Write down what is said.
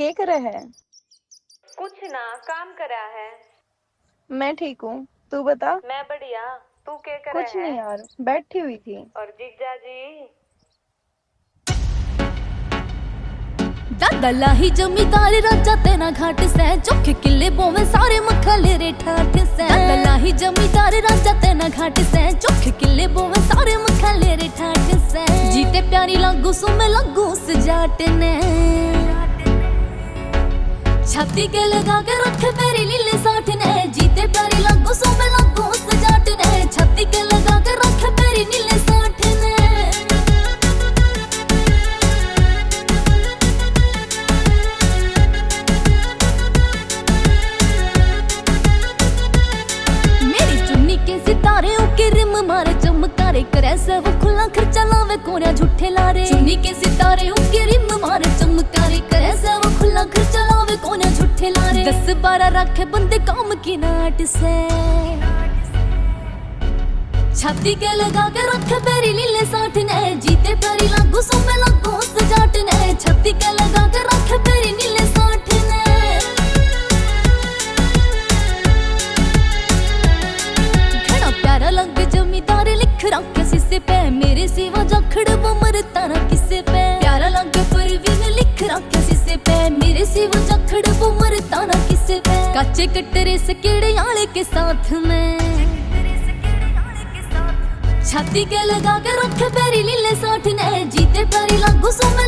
के करे है? कुछ ना, काम करा है। मैं ठीक हूँ, तू बता। मैं बढ़िया। तू क्या करे कुछ है? नहीं यार, बैठी हुई थी। और जीजा जी? दादा ही जमींदार राजा तेना घाट से चौखे किले बोवे सारे मखले रे ठाठ से। दादा ही जमींदार राजा तेना घाट से चौखे किले बोवे सारे मखले रे ठाठ से। जीते प्यारी लागू सुमे लागू सजाट ने छाती के लगा के रखे मेरी लीले साठ ने। जीते प्यारी लागू सुमे लागू सजाट ने छाती के लगा के रखे मेरी नीले साठ ने। सितारे ओके रिम मारे चमकारे करे से वो खुला खर्चा लावे कोरिया झूठे लारे। चुन्नी के सितारे ओके रिम मारे चमकारे करे से वो खुला खर्चा लावे कोरिया झूठे लारे। 10-12 रखे बंदे काम की नाट से छाती के लगा के रखे पेरी लीले साठ ने। जीते प्यारी लागू सुमे लागू सजाट ने छाती के लगा के रखे पेरी नीले साठ ने। जमींदार लिख रखे सिसे पे मेरे सिवा जखड़ वो मरता ना किसे पे। प्यारा लगे परवीन लिख रखे सिसे पे मेरे सिवा जखड़ वो मरता ना किसे पे। काचे कटरे से केड़े आले के साथ में छाती के लगा के रखे पेरी लीले साठ ने। जीते प्यारी लागू सुमे